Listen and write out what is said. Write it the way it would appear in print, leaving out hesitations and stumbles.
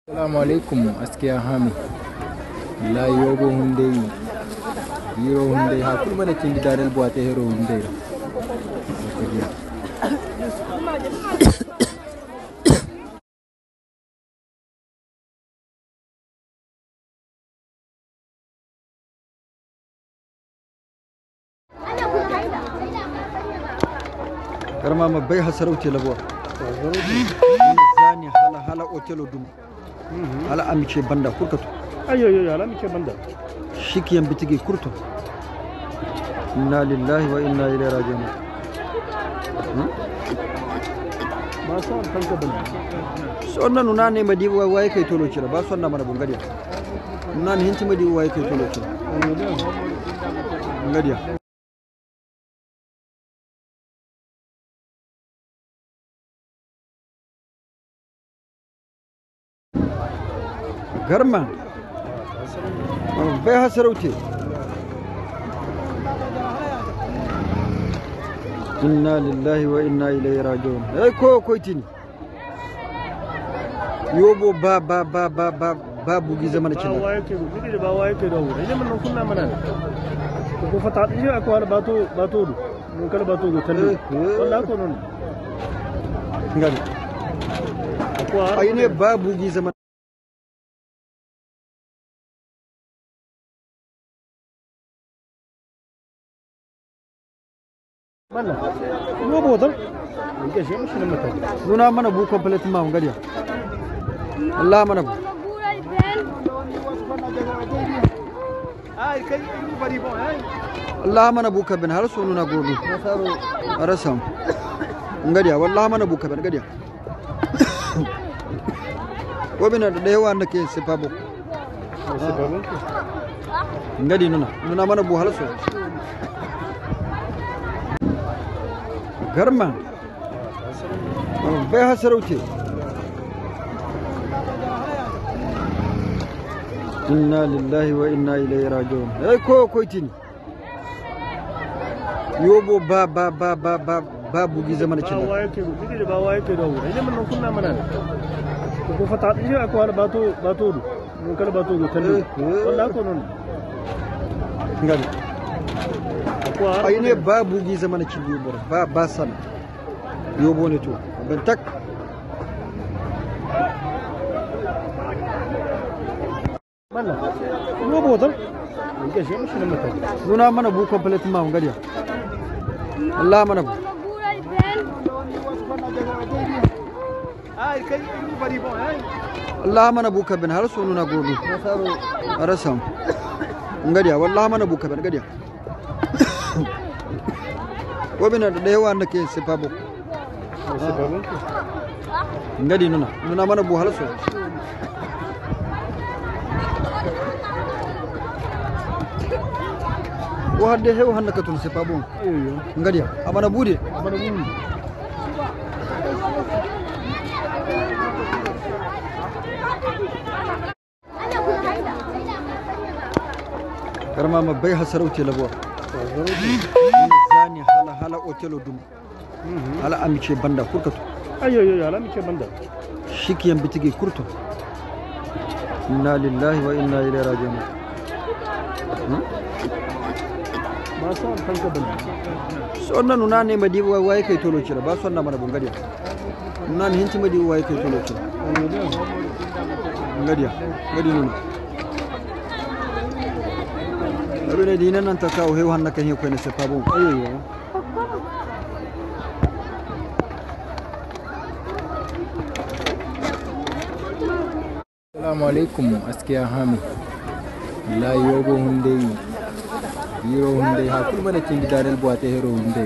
Assalamu alaikum askiya hami la yogo hunde yiro hunde ha kulma da cindi dadal boate hero hunde karma ma bai hasarauce labuwa zani hala otelo dum ala amice banda kurkatu ayo ala amice banda shikiyan bitigi kurto inna lillahi wa inna ilaihi raji'un ba so an tanka banda sonna nuna ne madi waye kai tolo cira ba sonna mana bungadiya nuna ne hinti madi waye kai tolo cira bungadiya garma bai hasarauce inna lillahi wa inna ilaihi raji'un ko tini yobo ba bugi zaman cin ba waye ke bugi da ba waye ke dawo idan mun kunna mana ko fata shi akwai wani bato mun kala bato go talle wallahi ko non ngani akwai ai ne ba bugi zaman mana yo bodan ke shi mishi nan mata nuna mana bu complete ma ngariya Allah mana bu ai kai bari bon ai Allah mana bu kabin har so nuna gobe arasam ngariya wallahi mana bu kabin ngariya gobina da yawa nake sifabo ngadi nuna mana bu har so garma bai hasarauce inna lillahi wa inna ilaihi raji'un ko tini yobo ba bugi zaman cin ba waye ke bugi da ba waye ke dawo idan mun kunna mana ko fata shi akwai wani bato mun kala bato go talle wallahi ko non ngani ai ne ba bugi zaman cin yobo ba san yobo ne to ban tak mana yobo dan ke shi mishi nan mata nuna mana bu complete ma ngariya Allah mana bu ai kai bari bon ai Allah mana bu kabin har so nuna gobe arasam ngariya wallahi mana bu kabin ngariya gobina da yawa nake sifabo ngadi nuna mana bu har so ko hadde hew hannaka tun sifabo ngadiya amana bude karma ma bai hasarauce labuwa zani hala otelo dum ala amice banda kurkatu ayo ala amice banda shikiyan bitigi kurto inna lillahi wa inna ilaihi raji'un ba so an tanka banda sonna nuna ne madi waye kai tolo cira ba sonna mana bungadiya nuna ne hinti madi waye kai tolo cira ngadiya ngadi nuna abine dinan nan ta kawo hew hannaka he ko ne se pabon ayo Assalamu alaikum askiya hami la yogo hunde yiro hunde ha kulma da cindi dadal boate hero hunde